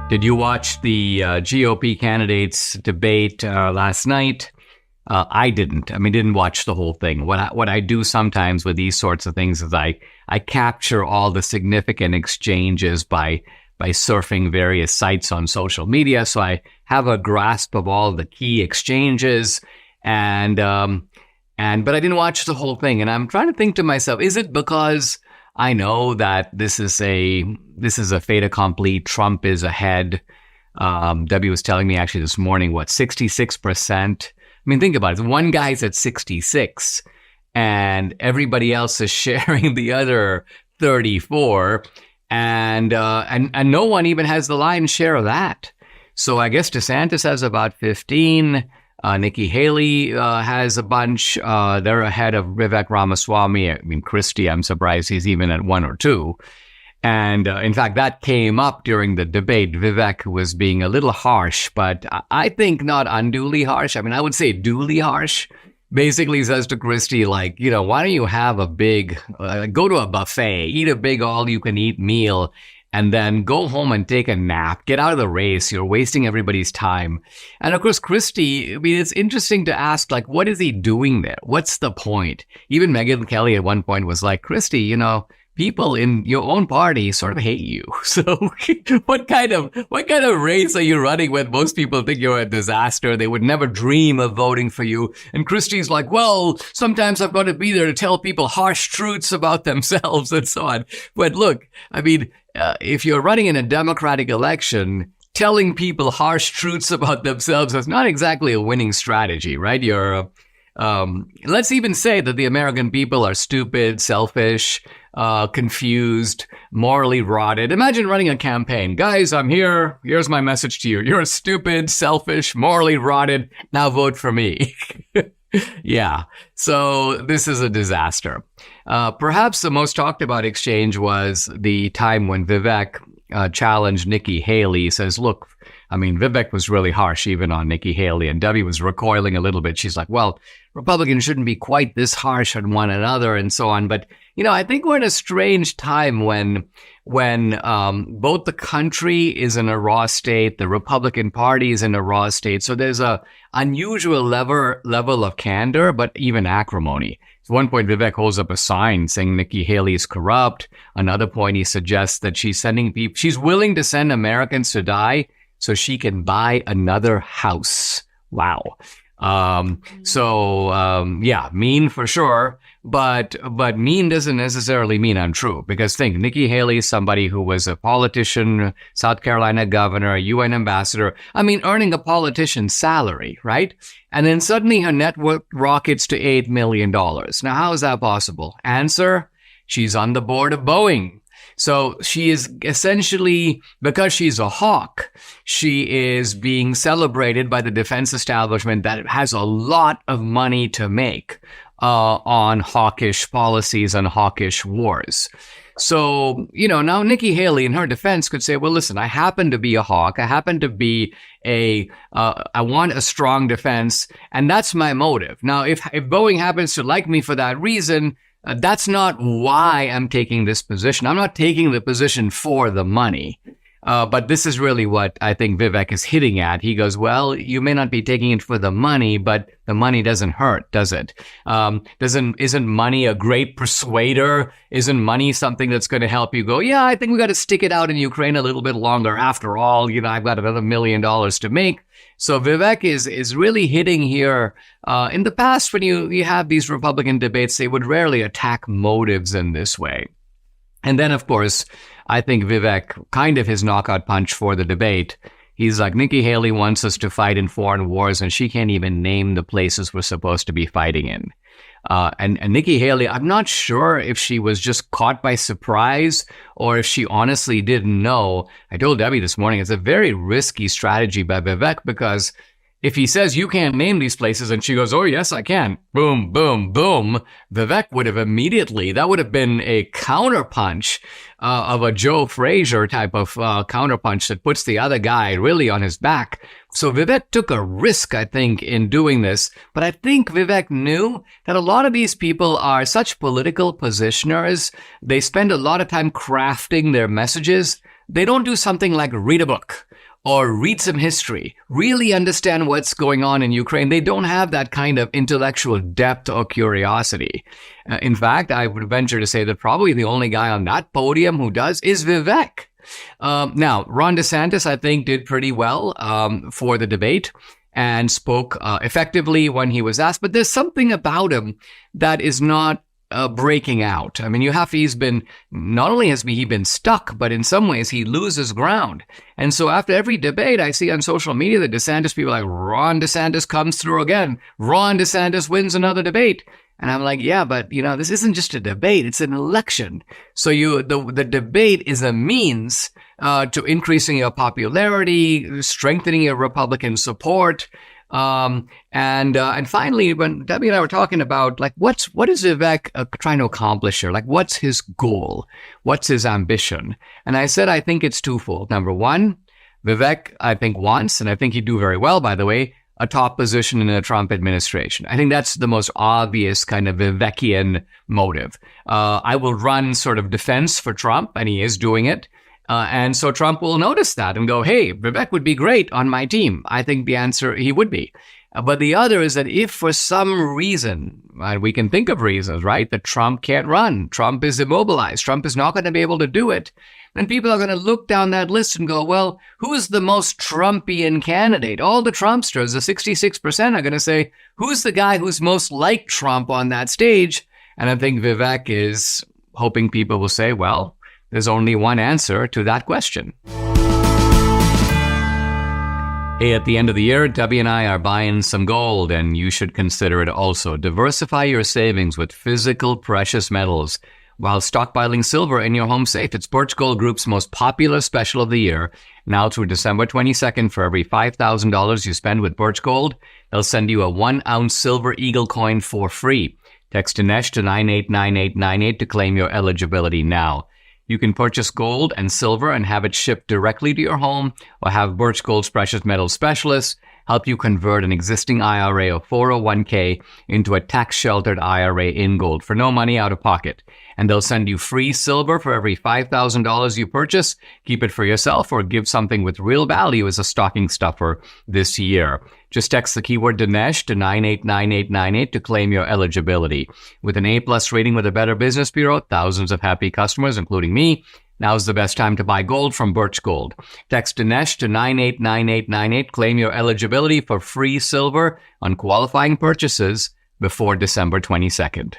Did you watch the GOP candidates debate last night? I didn't. Didn't watch the whole thing. What I do sometimes with these sorts of things is I capture all the significant exchanges by surfing various sites on social media, so I have a grasp of all the key exchanges. But I didn't watch the whole thing, and I'm trying to think to myself: is it because I know that this is a fait accompli? Trump is ahead. Debbie was telling me actually this morning, 66%. Think about it. One guy's at 66, and everybody else is sharing the other 34, and no one even has the lion's share of that. So I guess DeSantis has about 15. Nikki Haley has a bunch. They're ahead of Vivek Ramaswamy. Christie, I'm surprised he's even at 1 or 2. And in fact, that came up during the debate. Vivek was being a little harsh, but I think not unduly harsh. I would say duly harsh. Basically says to Christie, why don't you have a big, go to a buffet, eat a big all-you-can-eat meal, and then go home and take a nap. Get out of the race. You're wasting everybody's time. And of course, Christie, it's interesting to ask, what is he doing there? What's the point? Even Megyn Kelly at one point was like, Christie, people in your own party sort of hate you. So what kind of race are you running when most people think you're a disaster? They would never dream of voting for you. And Christie's like, well, sometimes I've got to be there to tell people harsh truths about themselves and so on. But look, if you're running in a democratic election, telling people harsh truths about themselves is not exactly a winning strategy, right? Let's even say that the American people are stupid, selfish, confused, morally rotted. Imagine running a campaign. Guys, I'm here. Here's my message to you. You're stupid, selfish, morally rotted. Now vote for me. Yeah. So this is a disaster. Perhaps the most talked about exchange was the time when Vivek challenged Nikki Haley. He says, look, Vivek was really harsh even on Nikki Haley, and Debbie was recoiling a little bit. She's like, well, Republicans shouldn't be quite this harsh on one another and so on. But, I think we're in a strange time when both the country is in a raw state, the Republican Party is in a raw state. So there's a unusual level of candor, but even acrimony. At one point, Vivek holds up a sign saying Nikki Haley is corrupt. Another point, he suggests that she's willing to send Americans to die so she can buy another house. Wow. Mean for sure, but mean doesn't necessarily mean untrue, because think, Nikki Haley is somebody who was a politician, South Carolina governor, UN ambassador, earning a politician's salary, right? And then suddenly her net worth rockets to $8 million. Now, how is that possible? Answer, she's on the board of Boeing. So she is essentially, because she's a hawk, she is being celebrated by the defense establishment that has a lot of money to make on hawkish policies and hawkish wars. So, now Nikki Haley, in her defense, could say, well, listen, I happen to be a hawk. I happen to be I want a strong defense, and that's my motive. Now, if Boeing happens to like me for that reason, that's not why I'm taking this position. I'm not taking the position for the money. But this is really what I think Vivek is hitting at. He goes, well, you may not be taking it for the money, but the money doesn't hurt, does it? Isn't money a great persuader? Isn't money something that's going to help you go, yeah, I think we got to stick it out in Ukraine a little bit longer. After all, I've got another $1 million to make. So Vivek is really hitting here. In the past, when you have these Republican debates, they would rarely attack motives in this way. And then, of course, I think Vivek, kind of his knockout punch for the debate, he's like, Nikki Haley wants us to fight in foreign wars, and she can't even name the places we're supposed to be fighting in. And Nikki Haley, I'm not sure if she was just caught by surprise or if she honestly didn't know. I told Debbie this morning, it's a very risky strategy by Vivek, because if he says you can't name these places and she goes, oh, yes, I can, boom, boom, boom, Vivek would have immediately, that would have been a counterpunch of a Joe Frazier type of counterpunch that puts the other guy really on his back. So Vivek took a risk, I think, in doing this. But I think Vivek knew that a lot of these people are such political positioners. They spend a lot of time crafting their messages they don't do something like read a book or read some history, really understand what's going on in Ukraine. They don't have that kind of intellectual depth or curiosity. In fact, I would venture to say that probably the only guy on that podium who does is Vivek. Now, Ron DeSantis, I think, did pretty well for the debate and spoke effectively when he was asked. But there's something about him that is not breaking out. I mean, not only has he been stuck, but in some ways he loses ground. And so after every debate, I see on social media that DeSantis people are like, Ron DeSantis comes through again. Ron DeSantis wins another debate. And I'm like, yeah, but this isn't just a debate, it's an election. So the debate is a means to increasing your popularity, strengthening your Republican support. And finally, when Debbie and I were talking about what is Vivek trying to accomplish here? Like, what's his goal? What's his ambition? And I said, I think it's twofold. Number one, Vivek, I think, wants, and I think he'd do very well, by the way, a top position in the Trump administration. I think that's the most obvious kind of Vivekian motive. I will run sort of defense for Trump, and he is doing it. And so Trump will notice that and go, hey, Vivek would be great on my team. I think the answer, he would be. But the other is that if for some reason, and we can think of reasons, right, that Trump can't run, Trump is immobilized, Trump is not going to be able to do it, then people are going to look down that list and go, well, who's the most Trumpian candidate? All the Trumpsters, the 66%, are going to say, who's the guy who's most like Trump on that stage? And I think Vivek is hoping people will say, well, there's only one answer to that question. Hey, at the end of the year, Debbie and I are buying some gold, and you should consider it also. Diversify your savings with physical precious metals while stockpiling silver in your home safe. It's Birch Gold Group's most popular special of the year. Now through December 22nd, for every $5,000 you spend with Birch Gold, they'll send you a 1-ounce silver eagle coin for free. Text Dinesh to 989898 to claim your eligibility now. You can purchase gold and silver and have it shipped directly to your home, or have Birch Gold's precious metals specialists help you convert an existing IRA or 401k into a tax-sheltered IRA in gold for no money out of pocket. And they'll send you free silver for every $5,000 you purchase. Keep it for yourself or give something with real value as a stocking stuffer this year. Just text the keyword Dinesh to 989898 to claim your eligibility. With an A+ rating with the Better Business Bureau, thousands of happy customers, including me, now's the best time to buy gold from Birch Gold. Text Dinesh to 989898. Claim your eligibility for free silver on qualifying purchases before December 22nd.